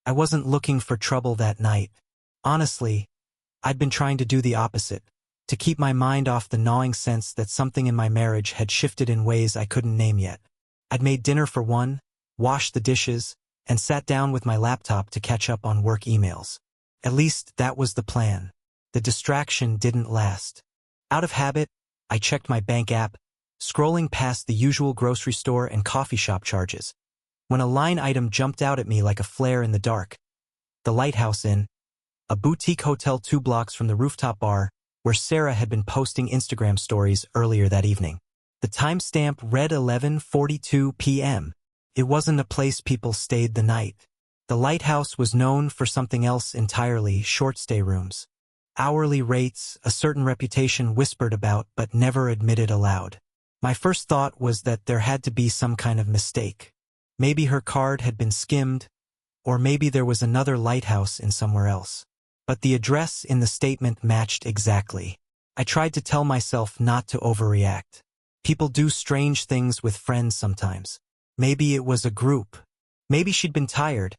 I wasn't looking for trouble that night. Honestly, I'd been trying to do the opposite, to keep my mind off the gnawing sense that something in my marriage had shifted in ways I couldn't name yet. I'd made dinner for one, washed the dishes, and sat down with my laptop to catch up on work emails. At least that was the plan. The distraction didn't last. Out of habit, I checked my bank app, scrolling past the usual grocery store and coffee shop charges, when a line item jumped out at me like a flare in the dark. The Lighthouse Inn, a boutique hotel 2 blocks from the rooftop bar where Sarah had been posting Instagram stories earlier that evening. The timestamp read 11:42 p.m. It wasn't a place people stayed the night. The Lighthouse was known for something else entirely: short-stay rooms. Hourly rates, a certain reputation whispered about but never admitted aloud. My first thought was that there had to be some kind of mistake. Maybe her card had been skimmed, or maybe there was another lighthouse in somewhere else. But the address in the statement matched exactly. I tried to tell myself not to overreact. People do strange things with friends sometimes. Maybe it was a group. Maybe she'd been tired,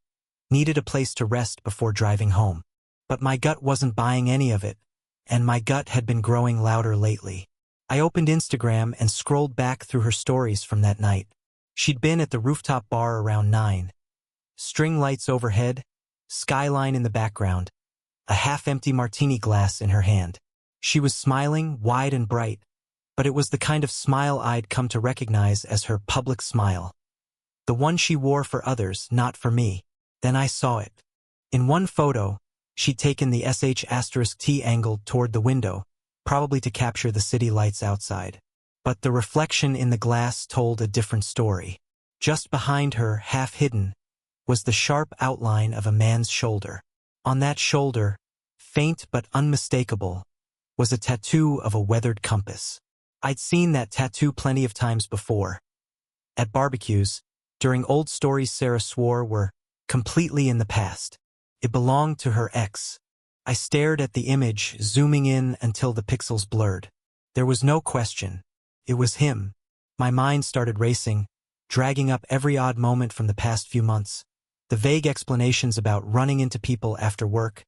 needed a place to rest before driving home. But my gut wasn't buying any of it, and my gut had been growing louder lately. I opened Instagram and scrolled back through her stories from that night. She'd been at the rooftop bar around 9. String lights overhead, skyline in the background, a half-empty martini glass in her hand. She was smiling, wide and bright, but it was the kind of smile I'd come to recognize as her public smile. The one she wore for others, not for me. Then I saw it. In one photo, she'd taken the *T angled toward the window, probably to capture the city lights outside. But the reflection in the glass told a different story. Just behind her, half hidden, was the sharp outline of a man's shoulder. On that shoulder, faint but unmistakable, was a tattoo of a weathered compass. I'd seen that tattoo plenty of times before. At barbecues, during old stories Sarah swore were completely in the past. It belonged to her ex. I stared at the image, zooming in until the pixels blurred. There was no question. It was him. My mind started racing, dragging up every odd moment from the past few months. The vague explanations about running into people after work,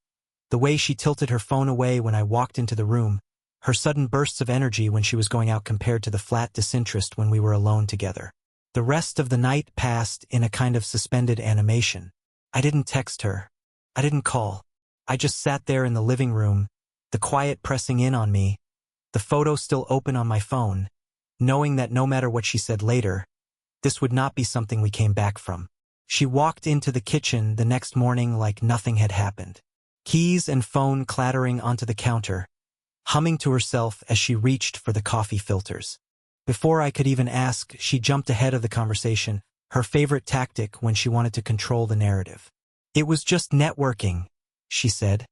the way she tilted her phone away when I walked into the room, her sudden bursts of energy when she was going out compared to the flat disinterest when we were alone together. The rest of the night passed in a kind of suspended animation. I didn't text her. I didn't call. I just sat there in the living room, the quiet pressing in on me, the photo still open on my phone, knowing that no matter what she said later, this would not be something we came back from. She walked into the kitchen the next morning like nothing had happened. Keys and phone clattering onto the counter, humming to herself as she reached for the coffee filters. Before I could even ask, she jumped ahead of the conversation, her favorite tactic when she wanted to control the narrative. "It was just networking," she said,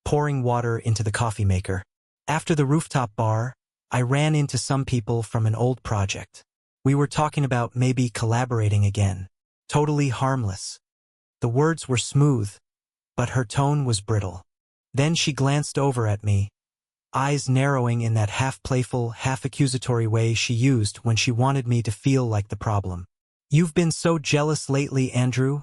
pouring water into the coffee maker. "After the rooftop bar, I ran into some people from an old project. We were talking about maybe collaborating again. Totally harmless." The words were smooth, but her tone was brittle. Then she glanced over at me, eyes narrowing in that half-playful, half-accusatory way she used when she wanted me to feel like the problem. "You've been so jealous lately, Andrew,"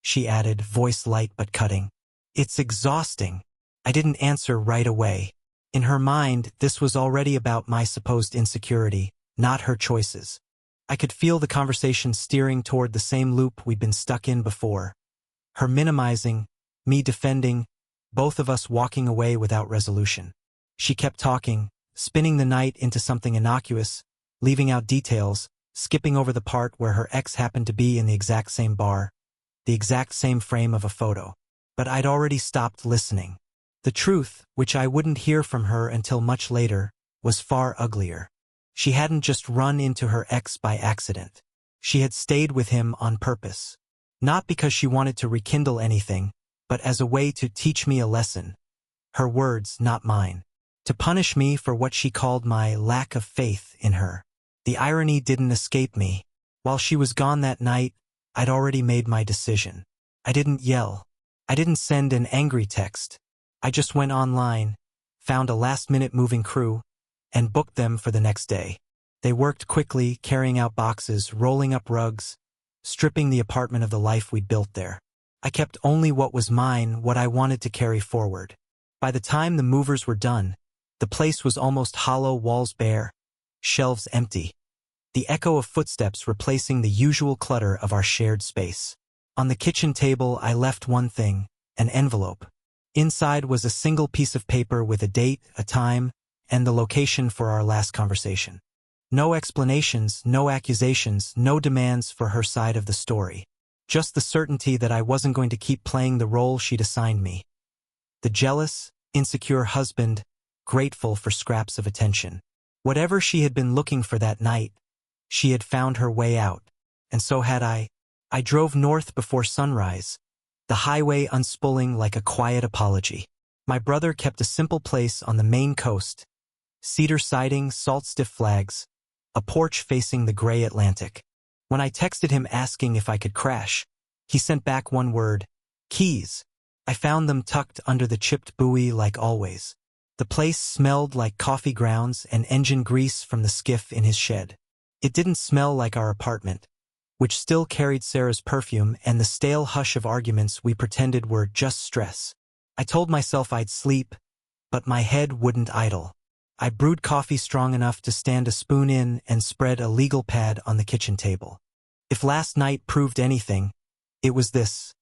she added, voice light but cutting. "It's exhausting." I didn't answer right away. In her mind, this was already about my supposed insecurity, not her choices. I could feel the conversation steering toward the same loop we'd been stuck in before. Her minimizing, me defending, both of us walking away without resolution. She kept talking, spinning the night into something innocuous, leaving out details, skipping over the part where her ex happened to be in the exact same bar, the exact same frame of a photo. But I'd already stopped listening. The truth, which I wouldn't hear from her until much later, was far uglier. She hadn't just run into her ex by accident. She had stayed with him on purpose. Not because she wanted to rekindle anything, but as a way to teach me a lesson. Her words, not mine. To punish me for what she called my lack of faith in her. The irony didn't escape me. While she was gone that night, I'd already made my decision. I didn't yell. I didn't send an angry text. I just went online, found a last-minute moving crew, and booked them for the next day. They worked quickly, carrying out boxes, rolling up rugs, stripping the apartment of the life we'd built there. I kept only what was mine, what I wanted to carry forward. By the time the movers were done, the place was almost hollow, walls bare, shelves empty. The echo of footsteps replacing the usual clutter of our shared space. On the kitchen table I left one thing, an envelope. Inside was a single piece of paper with a date, a time, and the location for our last conversation. No explanations, no accusations, no demands for her side of the story. Just the certainty that I wasn't going to keep playing the role she'd assigned me. The jealous, insecure husband, grateful for scraps of attention. Whatever she had been looking for that night, she had found her way out, and so had I. I drove north before sunrise, the highway unspooling like a quiet apology. My brother kept a simple place on the Maine coast, cedar siding, salt-stiff flags, a porch facing the gray Atlantic. When I texted him asking if I could crash, he sent back one word, keys. I found them tucked under the chipped buoy like always. The place smelled like coffee grounds and engine grease from the skiff in his shed. It didn't smell like our apartment, which still carried Sarah's perfume and the stale hush of arguments we pretended were just stress. I told myself I'd sleep, but my head wouldn't idle. I brewed coffee strong enough to stand a spoon in and spread a legal pad on the kitchen table. If last night proved anything, it was this.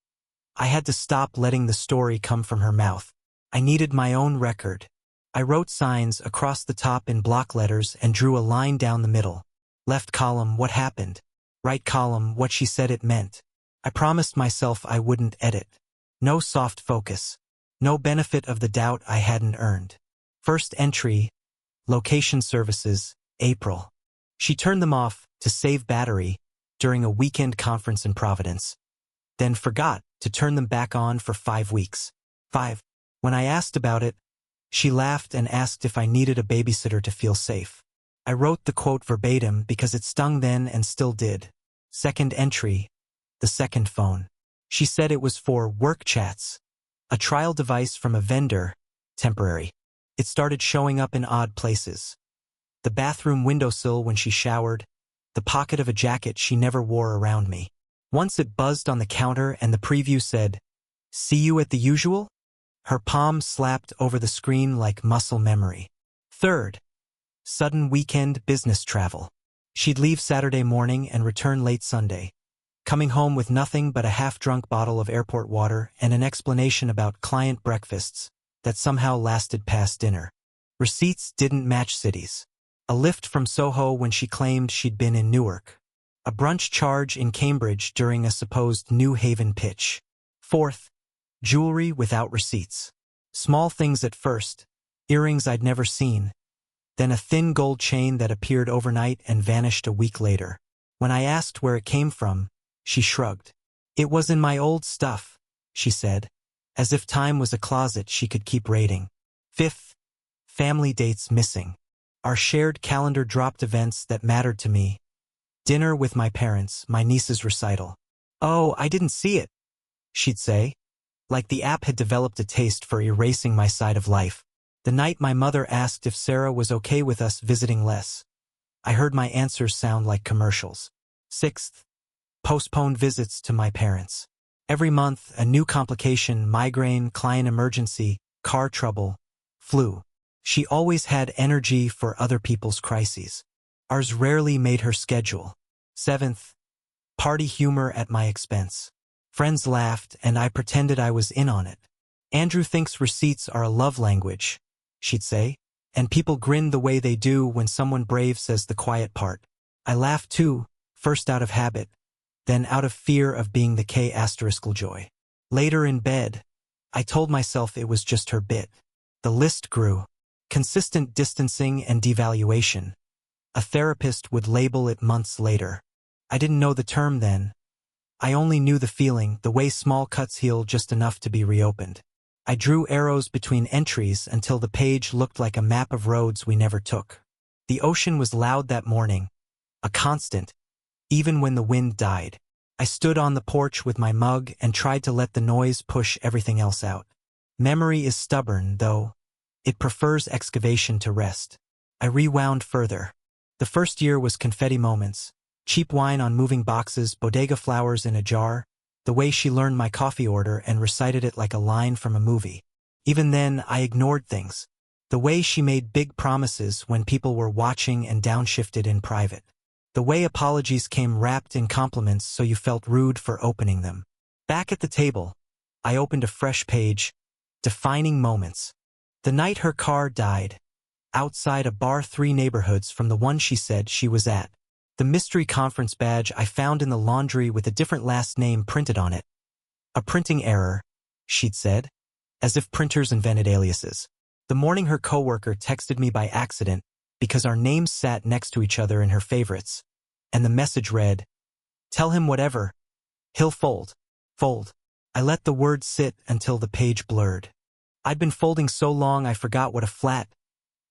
I had to stop letting the story come from her mouth. I needed my own record. I wrote signs across the top in block letters and drew a line down the middle. Left column, what happened. Right column, what she said it meant. I promised myself I wouldn't edit. No soft focus. No benefit of the doubt I hadn't earned. First entry, location services, April. She turned them off to save battery during a weekend conference in Providence, then forgot to turn them back on for 5 weeks. 5. When I asked about it, she laughed and asked if I needed a babysitter to feel safe. I wrote the quote verbatim because it stung then and still did. Second entry, the second phone. She said it was for work chats, a trial device from a vendor, temporary. It started showing up in odd places. The bathroom windowsill when she showered, the pocket of a jacket she never wore around me. Once it buzzed on the counter and the preview said, "See you at the usual?" Her palm slapped over the screen like muscle memory. Third, sudden weekend business travel. She'd leave Saturday morning and return late Sunday, coming home with nothing but a half-drunk bottle of airport water and an explanation about client breakfasts that somehow lasted past dinner. Receipts didn't match cities. A lift from Soho when she claimed she'd been in Newark. A brunch charge in Cambridge during a supposed New Haven pitch. Fourth, jewelry without receipts. Small things at first, earrings I'd never seen, then a thin gold chain that appeared overnight and vanished a week later. When I asked where it came from, she shrugged. "It was in my old stuff," she said, as if time was a closet she could keep raiding. Fifth, family dates missing. Our shared calendar dropped events that mattered to me. Dinner with my parents, my niece's recital. "Oh, I didn't see it," she'd say, like the app had developed a taste for erasing my side of life. The night my mother asked if Sarah was okay with us visiting less, I heard my answers sound like commercials. Sixth, postponed visits to my parents. Every month, a new complication, migraine, client emergency, car trouble, flu. She always had energy for other people's crises. Ours rarely made her schedule. Seventh, party humor at my expense. Friends laughed and I pretended I was in on it. "Andrew thinks receipts are a love language," she'd say, and people grinned the way they do when someone brave says the quiet part. I laughed too, first out of habit, then out of fear of being the K***al joy. Later in bed, I told myself it was just her bit. The list grew. Consistent distancing and devaluation. A therapist would label it months later. I didn't know the term then. I only knew the feeling, the way small cuts heal just enough to be reopened. I drew arrows between entries until the page looked like a map of roads we never took. The ocean was loud that morning, a constant, even when the wind died. I stood on the porch with my mug and tried to let the noise push everything else out. Memory is stubborn, though. It prefers excavation to rest. I rewound further. The first year was confetti moments. Cheap wine on moving boxes, bodega flowers in a jar, the way she learned my coffee order and recited it like a line from a movie. Even then, I ignored things. The way she made big promises when people were watching and downshifted in private. The way apologies came wrapped in compliments so you felt rude for opening them. Back at the table, I opened a fresh page, defining moments. The night her car died, outside a bar 3 neighborhoods from the one she said she was at. The mystery conference badge I found in the laundry with a different last name printed on it. A printing error, she'd said, as if printers invented aliases. The morning her coworker texted me by accident because our names sat next to each other in her favorites, and the message read, "Tell him whatever. He'll fold." Fold. I let the word sit until the page blurred. I'd been folding so long I forgot what a flat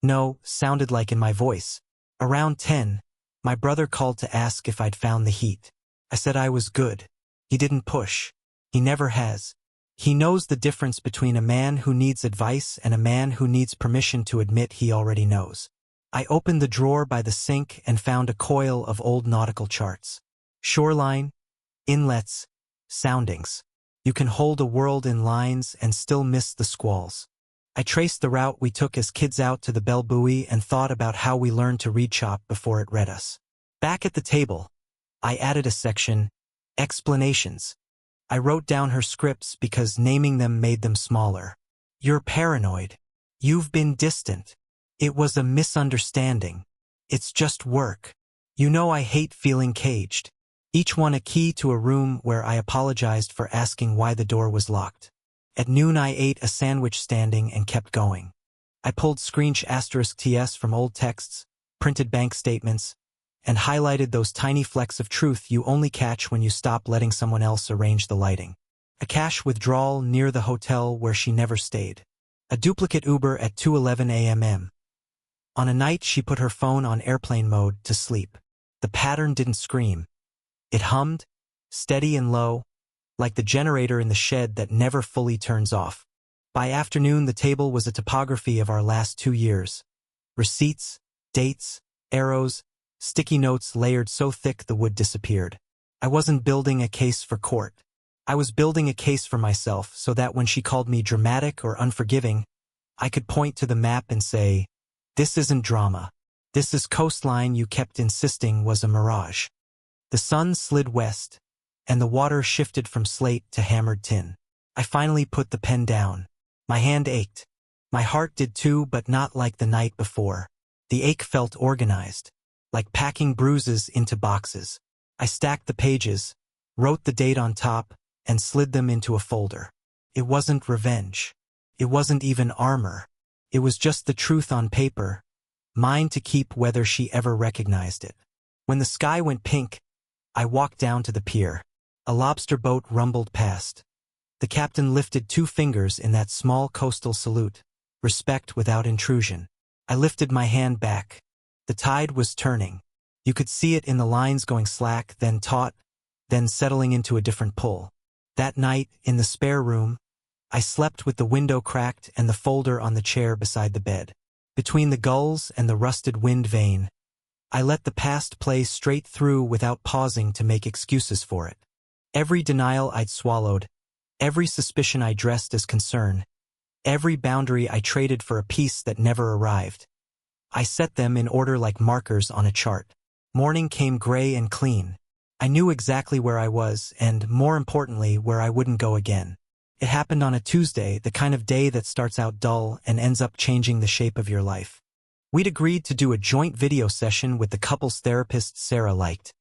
no sounded like in my voice. Around 10, my brother called to ask if I'd found the heat. I said I was good. He didn't push. He never has. He knows the difference between a man who needs advice and a man who needs permission to admit he already knows. I opened the drawer by the sink and found a coil of old nautical charts. Shoreline, inlets, soundings. You can hold a world in lines and still miss the squalls. I traced the route we took as kids out to the Bell Buoy and thought about how we learned to read chop before it read us. Back at the table, I added a section, explanations. I wrote down her scripts because naming them made them smaller. You're paranoid. You've been distant. It was a misunderstanding. It's just work. You know I hate feeling caged. Each one a key to a room where I apologized for asking why the door was locked. At noon I ate a sandwich standing and kept going. I pulled **TS from old texts, printed bank statements, and highlighted those tiny flecks of truth you only catch when you stop letting someone else arrange the lighting. A cash withdrawal near the hotel where she never stayed. A duplicate Uber at 2:11 a.m. On a night she put her phone on airplane mode to sleep. The pattern didn't scream. It hummed, steady and low, like the generator in the shed that never fully turns off. By afternoon, the table was a topography of our last 2 years. Receipts, dates, arrows, sticky notes layered so thick the wood disappeared. I wasn't building a case for court. I was building a case for myself so that when she called me dramatic or unforgiving, I could point to the map and say, "This isn't drama. This is coastline you kept insisting was a mirage." The sun slid west, and the water shifted from slate to hammered tin. I finally put the pen down. My hand ached. My heart did too, but not like the night before. The ache felt organized, like packing bruises into boxes. I stacked the pages, wrote the date on top, and slid them into a folder. It wasn't revenge. It wasn't even armor. It was just the truth on paper, mine to keep whether she ever recognized it. When the sky went pink, I walked down to the pier. A lobster boat rumbled past. The captain lifted 2 fingers in that small coastal salute, respect without intrusion. I lifted my hand back. The tide was turning. You could see it in the lines going slack, then taut, then settling into a different pull. That night, in the spare room, I slept with the window cracked and the folder on the chair beside the bed. Between the gulls and the rusted wind vane, I let the past play straight through without pausing to make excuses for it. Every denial I'd swallowed, every suspicion I dressed as concern, every boundary I traded for a peace that never arrived. I set them in order like markers on a chart. Morning came gray and clean. I knew exactly where I was and, more importantly, where I wouldn't go again. It happened on a Tuesday, the kind of day that starts out dull and ends up changing the shape of your life. We'd agreed to do a joint video session with the couple's therapist Sarah liked.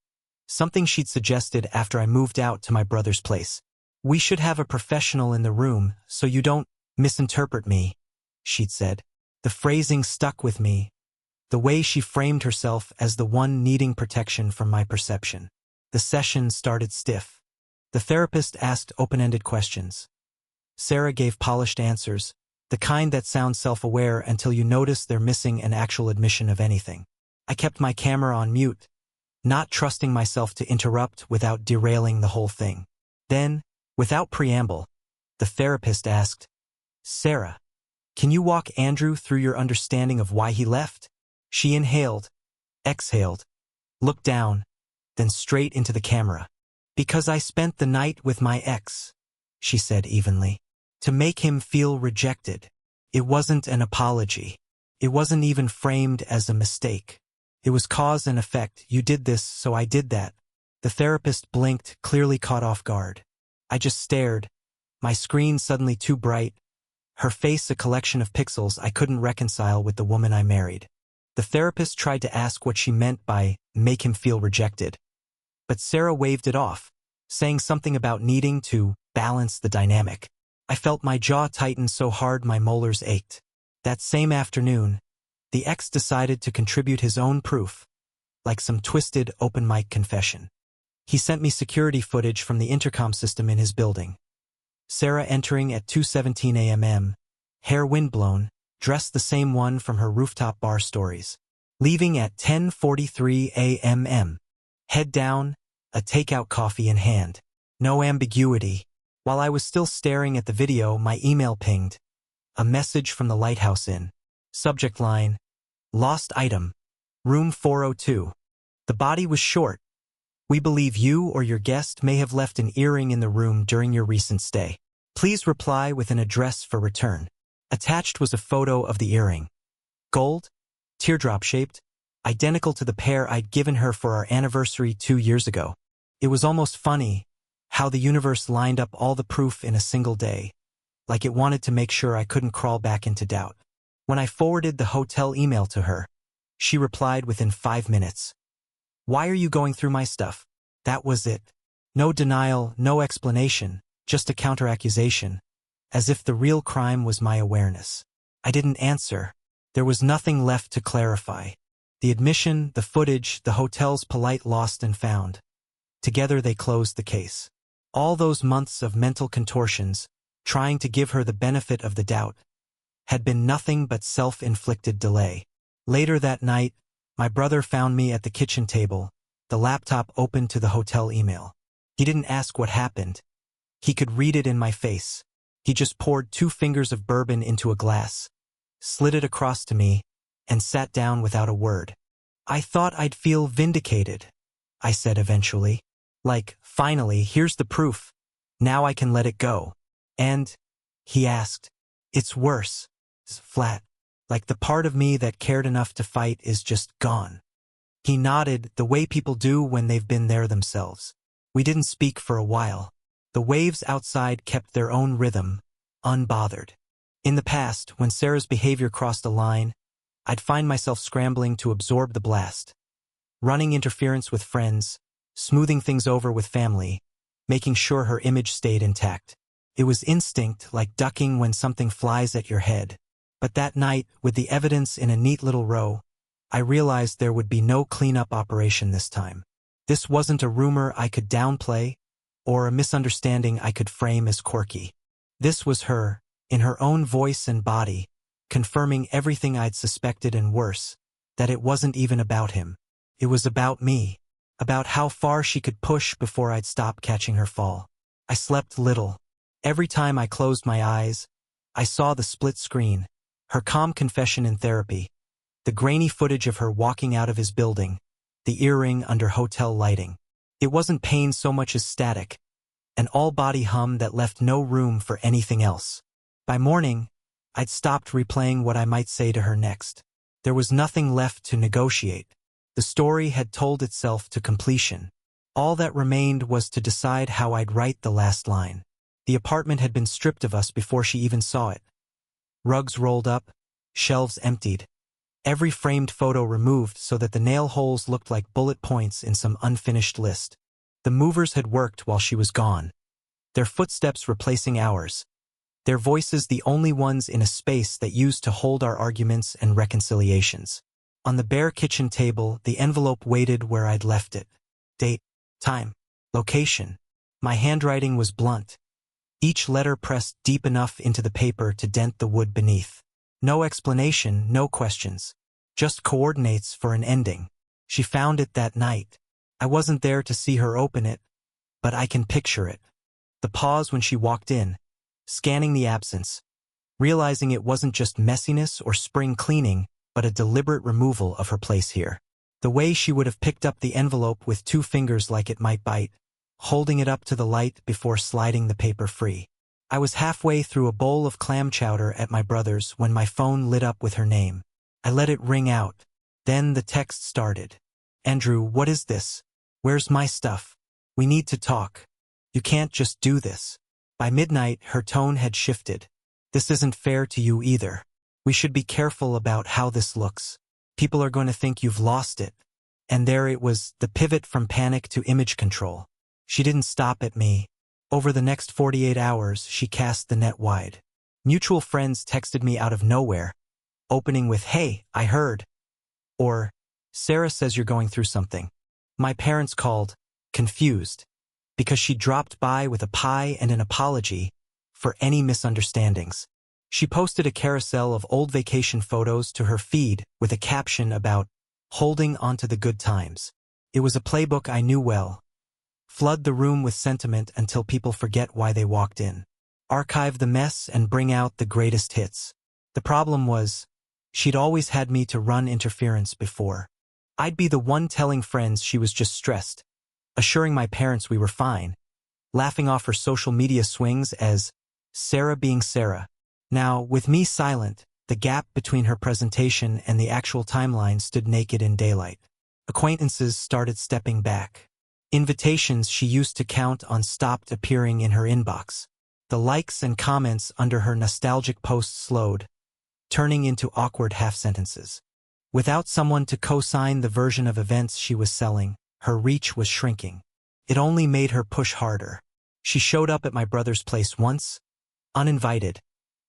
Something she'd suggested after I moved out to my brother's place. "We should have a professional in the room so you don't misinterpret me," she'd said. The phrasing stuck with me, the way she framed herself as the one needing protection from my perception. The session started stiff. The therapist asked open-ended questions. Sarah gave polished answers, the kind that sound self-aware until you notice they're missing an actual admission of anything. I kept my camera on mute, not trusting myself to interrupt without derailing the whole thing. Then, without preamble, the therapist asked, "Sarah, can you walk Andrew through your understanding of why he left?" She inhaled, exhaled, looked down, then straight into the camera. Because I spent the night with my ex, she said evenly. To make him feel rejected. It wasn't an apology. It wasn't even framed as a mistake. It was cause and effect. You did this, so I did that. The therapist blinked, clearly caught off guard. I just stared, my screen suddenly too bright, her face a collection of pixels I couldn't reconcile with the woman I married. The therapist tried to ask what she meant by make him feel rejected. But Sarah waved it off, saying something about needing to balance the dynamic. I felt my jaw tighten so hard my molars ached. That same afternoon, the ex decided to contribute his own proof, like some twisted open mic confession. He sent me security footage from the intercom system in his building. Sarah entering at 2:17 a.m., hair windblown, dressed the same one from her rooftop bar stories. Leaving at 10:43 a.m., head down, a takeout coffee in hand. No ambiguity. While I was still staring at the video, my email pinged. A message from the Lighthouse Inn. Subject line, lost item, room 402. The body was short. We believe you or your guest may have left an earring in the room during your recent stay. Please reply with an address for return. Attached was a photo of the earring. Gold, teardrop-shaped, identical to the pair I'd given her for our anniversary 2 years ago. It was almost funny how the universe lined up all the proof in a single day, like it wanted to make sure I couldn't crawl back into doubt. When I forwarded the hotel email to her, she replied within 5 minutes. Why are you going through my stuff? That was it. No denial, no explanation, just a counteraccusation, as if the real crime was my awareness. I didn't answer. There was nothing left to clarify. The admission, the footage, the hotel's polite lost and found. Together they closed the case. All those months of mental contortions, trying to give her the benefit of the doubt, had been nothing but self-inflicted delay. Later that night, my brother found me at the kitchen table, the laptop open to the hotel email. He didn't ask what happened. He could read it in my face. He just poured 2 fingers of bourbon into a glass, slid it across to me, and sat down without a word. I thought I'd feel vindicated, I said eventually. Like, finally, here's the proof. Now I can let it go. And, he asked, it's worse. It's flat. Like the part of me that cared enough to fight is just gone. He nodded, the way people do when they've been there themselves. We didn't speak for a while. The waves outside kept their own rhythm, unbothered. In the past, when Sarah's behavior crossed a line, I'd find myself scrambling to absorb the blast. Running interference with friends, smoothing things over with family, making sure her image stayed intact. It was instinct, like ducking when something flies at your head. But that night, with the evidence in a neat little row, I realized there would be no cleanup operation this time. This wasn't a rumor I could downplay, or a misunderstanding I could frame as quirky. This was her, in her own voice and body, confirming everything I'd suspected and worse, that it wasn't even about him. It was about me, about how far she could push before I'd stop catching her fall. I slept little. Every time I closed my eyes, I saw the split screen. Her calm confession in therapy, the grainy footage of her walking out of his building, the earring under hotel lighting. It wasn't pain so much as static, an all-body hum that left no room for anything else. By morning, I'd stopped replaying what I might say to her next. There was nothing left to negotiate. The story had told itself to completion. All that remained was to decide how I'd write the last line. The apartment had been stripped of us before she even saw it. Rugs rolled up, shelves emptied, every framed photo removed so that the nail holes looked like bullet points in some unfinished list. The movers had worked while she was gone, their footsteps replacing ours, their voices the only ones in a space that used to hold our arguments and reconciliations. On the bare kitchen table, the envelope waited where I'd left it. Date, time, location. My handwriting was blunt. Each letter pressed deep enough into the paper to dent the wood beneath. No explanation, no questions. Just coordinates for an ending. She found it that night. I wasn't there to see her open it, but I can picture it. The pause when she walked in, scanning the absence, realizing it wasn't just messiness or spring cleaning, but a deliberate removal of her place here. The way she would have picked up the envelope with 2 fingers like it might bite. holding it up to the light before sliding the paper free. I was halfway through a bowl of clam chowder at my brother's when my phone lit up with her name. I let it ring out. Then the text started. Andrew, what is this? Where's my stuff? We need to talk. You can't just do this. By midnight, her tone had shifted. This isn't fair to you either. We should be careful about how this looks. People are going to think you've lost it. And there it was, the pivot from panic to image control. She didn't stop at me. Over the next 48 hours, she cast the net wide. Mutual friends texted me out of nowhere, opening with, "Hey, I heard." Or, "Sarah says you're going through something." My parents called, confused, because she dropped by with a pie and an apology for any misunderstandings. She posted a carousel of old vacation photos to her feed with a caption about holding onto the good times. It was a playbook I knew well. Flood the room with sentiment until people forget why they walked in. Archive the mess and bring out the greatest hits. The problem was, she'd always had me to run interference before. I'd be the one telling friends she was just stressed, assuring my parents we were fine, laughing off her social media swings as Sarah being Sarah. Now, with me silent, the gap between her presentation and the actual timeline stood naked in daylight. Acquaintances started stepping back. Invitations she used to count on stopped appearing in her inbox. The likes and comments under her nostalgic posts slowed, turning into awkward half-sentences. Without someone to co-sign the version of events she was selling, her reach was shrinking. It only made her push harder. She showed up at my brother's place once, uninvited,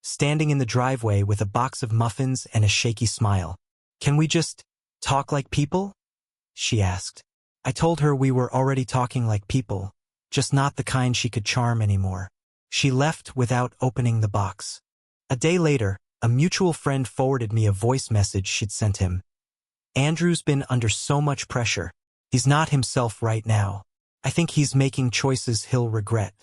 standing in the driveway with a box of muffins and a shaky smile. "Can we just talk like people?" she asked. I told her we were already talking like people, just not the kind she could charm anymore. She left without opening the box. A day later, a mutual friend forwarded me a voice message she'd sent him. "Andrew's been under so much pressure. He's not himself right now. I think he's making choices he'll regret."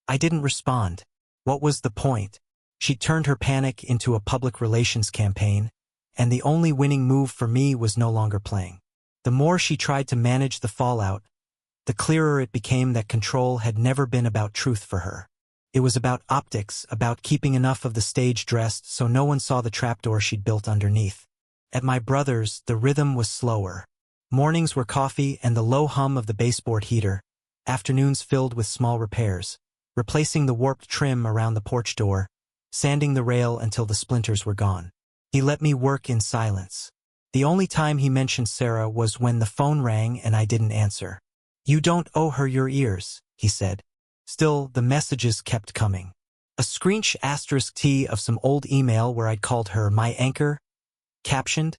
I didn't respond. What was the point? She'd turned her panic into a public relations campaign, and the only winning move for me was no longer playing. The more she tried to manage the fallout, the clearer it became that control had never been about truth for her. It was about optics, about keeping enough of the stage dressed so no one saw the trapdoor she'd built underneath. At my brother's, the rhythm was slower. Mornings were coffee and the low hum of the baseboard heater, afternoons filled with small repairs, replacing the warped trim around the porch door, sanding the rail until the splinters were gone. He let me work in silence. The only time he mentioned Sarah was when the phone rang and I didn't answer. "You don't owe her your ears," he said. Still, the messages kept coming. A screech *T of some old email where I'd called her my anchor, captioned,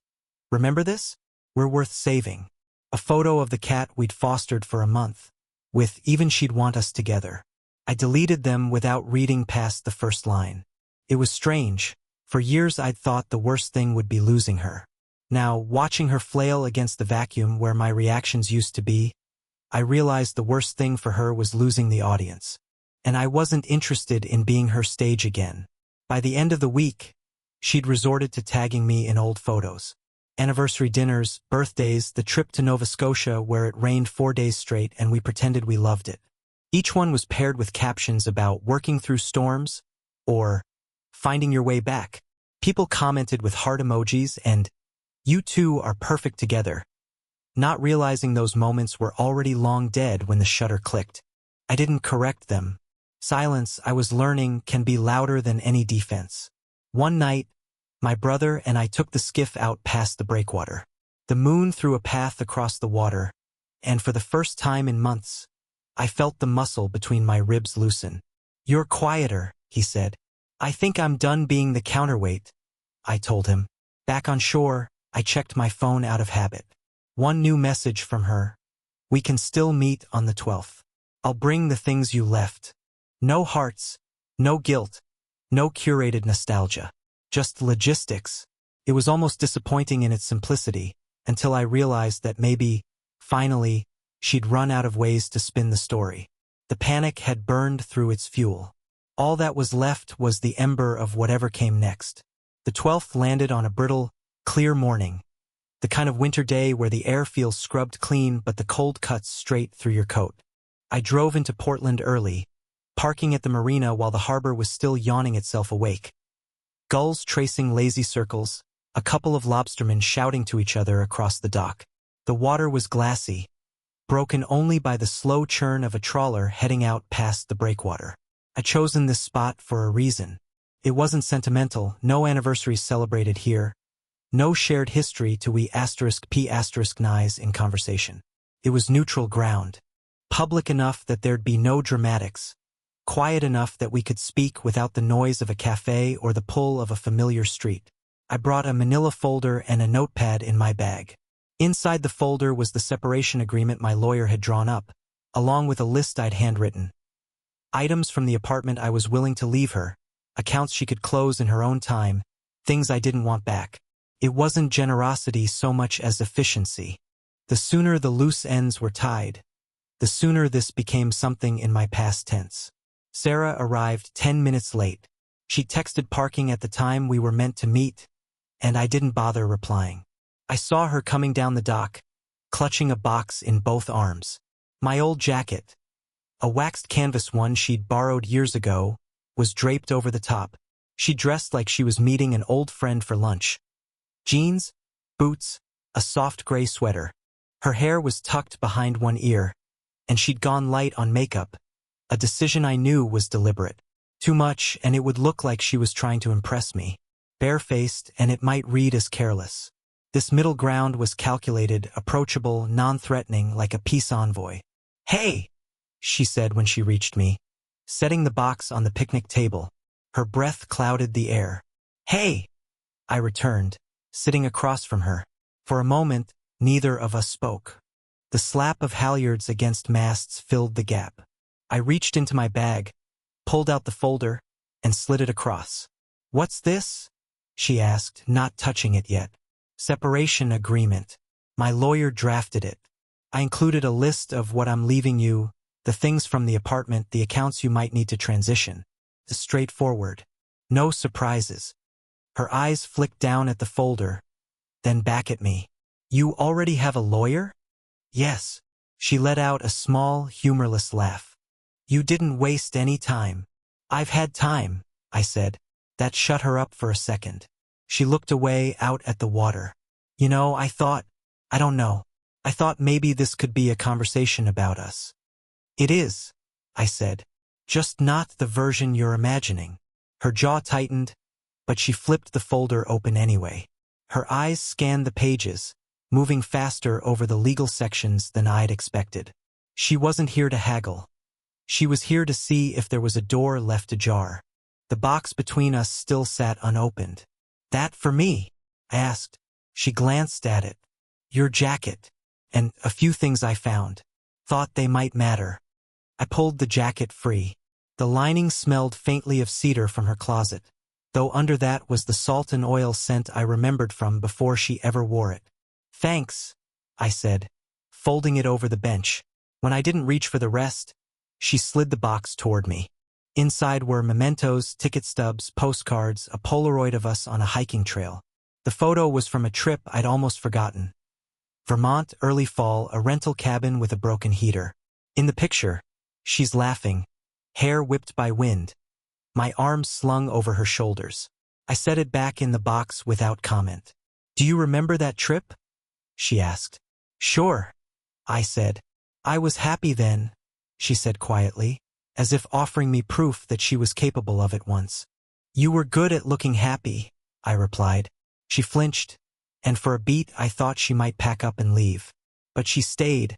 "Remember this? We're worth saving." A photo of the cat we'd fostered for a month, with "even she'd want us together." I deleted them without reading past the first line. It was strange. For years I'd thought the worst thing would be losing her. Now, watching her flail against the vacuum where my reactions used to be, I realized the worst thing for her was losing the audience. And I wasn't interested in being her stage again. By the end of the week, she'd resorted to tagging me in old photos. Anniversary dinners, birthdays, the trip to Nova Scotia where it rained 4 days straight and we pretended we loved it. Each one was paired with captions about working through storms or finding your way back. People commented with heart emojis and "You two are perfect together," not realizing those moments were already long dead when the shutter clicked. I didn't correct them. Silence, I was learning, can be louder than any defense. One night, my brother and I took the skiff out past the breakwater. The moon threw a path across the water, and for the first time in months, I felt the muscle between my ribs loosen. "You're quieter," he said. "I think I'm done being the counterweight," I told him. Back on shore, I checked my phone out of habit. One new message from her. "We can still meet on the 12th. I'll bring the things you left. No hearts, no guilt, no curated nostalgia. Just logistics." It was almost disappointing in its simplicity, until I realized that maybe, finally, she'd run out of ways to spin the story. The panic had burned through its fuel. All that was left was the ember of whatever came next. The 12th landed on a brittle, clear morning. The kind of winter day where the air feels scrubbed clean but the cold cuts straight through your coat. I drove into Portland early, parking at the marina while the harbor was still yawning itself awake. Gulls tracing lazy circles, a couple of lobstermen shouting to each other across the dock. The water was glassy, broken only by the slow churn of a trawler heading out past the breakwater. I'd chosen this spot for a reason. It wasn't sentimental, no anniversaries celebrated here, no shared history to we *p***nies in conversation. It was neutral ground, public enough that there'd be no dramatics, quiet enough that we could speak without the noise of a cafe or the pull of a familiar street. I brought a manila folder and a notepad in my bag. Inside the folder was the separation agreement my lawyer had drawn up, along with a list I'd handwritten. Items from the apartment I was willing to leave her, accounts she could close in her own time, things I didn't want back. It wasn't generosity so much as efficiency. The sooner the loose ends were tied, the sooner this became something in my past tense. Sarah arrived 10 minutes late. She texted parking at the time we were meant to meet, and I didn't bother replying. I saw her coming down the dock, clutching a box in both arms. My old jacket, a waxed canvas one she'd borrowed years ago, was draped over the top. She dressed like she was meeting an old friend for lunch. Jeans, boots, a soft gray sweater. Her hair was tucked behind one ear, and she'd gone light on makeup, a decision I knew was deliberate. Too much, and it would look like she was trying to impress me. Barefaced, and it might read as careless. This middle ground was calculated, approachable, non-threatening, like a peace envoy. "Hey," she said when she reached me, setting the box on the picnic table. Her breath clouded the air. "Hey," I returned, sitting across from her. For a moment, neither of us spoke. The slap of halyards against masts filled the gap. I reached into my bag, pulled out the folder, and slid it across. "What's this?" she asked, not touching it yet. "Separation agreement. My lawyer drafted it. I included a list of what I'm leaving you, the things from the apartment, the accounts you might need to transition. Straightforward. No surprises." Her eyes flicked down at the folder, then back at me. "You already have a lawyer?" "Yes." She let out a small, humorless laugh. "You didn't waste any time." "I've had time," I said. That shut her up for a second. She looked away out at the water. "You know, I thought maybe this could be a conversation about us." "It is," I said. "Just not the version you're imagining." Her jaw tightened, but she flipped the folder open anyway. Her eyes scanned the pages, moving faster over the legal sections than I'd expected. She wasn't here to haggle. She was here to see if there was a door left ajar. The box between us still sat unopened. "That for me?" I asked. She glanced at it. "Your jacket. And a few things I found. Thought they might matter." I pulled the jacket free. The lining smelled faintly of cedar from her closet, though under that was the salt and oil scent I remembered from before she ever wore it. "Thanks," I said, folding it over the bench. When I didn't reach for the rest, she slid the box toward me. Inside were mementos, ticket stubs, postcards, a Polaroid of us on a hiking trail. The photo was from a trip I'd almost forgotten. Vermont, early fall, a rental cabin with a broken heater. In the picture, she's laughing, hair whipped by wind, my arms slung over her shoulders. I set it back in the box without comment. "Do you remember that trip?" she asked. "Sure," I said. "I was happy then," she said quietly, as if offering me proof that she was capable of it once. "You were good at looking happy," I replied. She flinched, and for a beat I thought she might pack up and leave. But she stayed,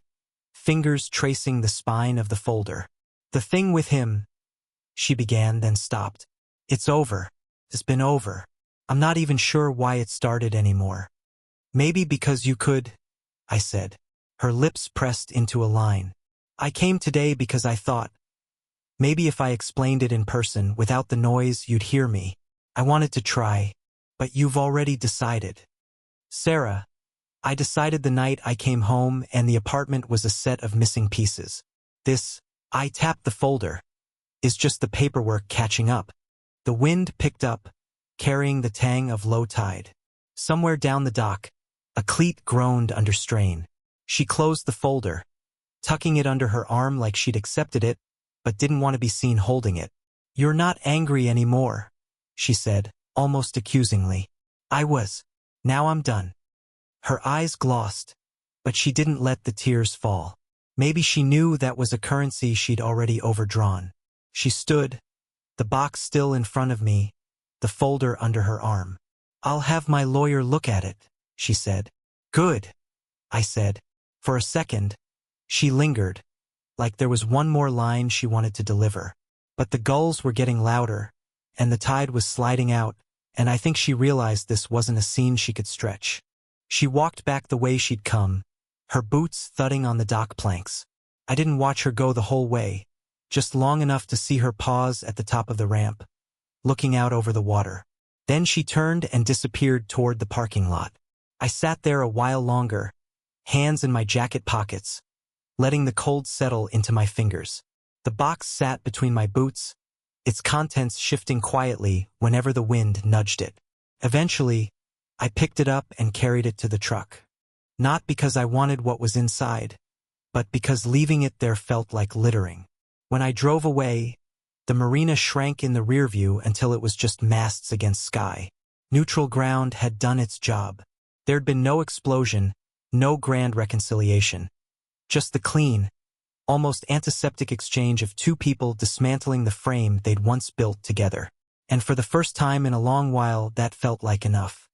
fingers tracing the spine of the folder. "The thing with him," she began, then stopped. "It's over. It's been over. I'm not even sure why it started anymore." "Maybe because you could," I said. Her lips pressed into a line. "I came today because I thought, maybe if I explained it in person, without the noise, you'd hear me. I wanted to try, but you've already decided." "Sarah, I decided the night I came home and the apartment was a set of missing pieces. This," I tapped the folder, "is just the paperwork catching up." The wind picked up, carrying the tang of low tide. Somewhere down the dock, a cleat groaned under strain. She closed the folder, tucking it under her arm like she'd accepted it, but didn't want to be seen holding it. "You're not angry anymore," she said, almost accusingly. I was. "Now I'm done." Her eyes glossed, but she didn't let the tears fall. Maybe she knew that was a currency she'd already overdrawn. She stood, the box still in front of me, the folder under her arm. "I'll have my lawyer look at it," she said. "Good," I said. For a second, she lingered, like there was one more line she wanted to deliver. But the gulls were getting louder, and the tide was sliding out, and I think she realized this wasn't a scene she could stretch. She walked back the way she'd come, her boots thudding on the dock planks. I didn't watch her go the whole way, just long enough to see her pause at the top of the ramp, looking out over the water. Then she turned and disappeared toward the parking lot. I sat there a while longer, hands in my jacket pockets, letting the cold settle into my fingers. The box sat between my boots, its contents shifting quietly whenever the wind nudged it. Eventually, I picked it up and carried it to the truck. Not because I wanted what was inside, but because leaving it there felt like littering. When I drove away, the marina shrank in the rear view until it was just masts against sky. Neutral ground had done its job. There'd been no explosion, no grand reconciliation. Just the clean, almost antiseptic exchange of two people dismantling the frame they'd once built together. And for the first time in a long while, that felt like enough.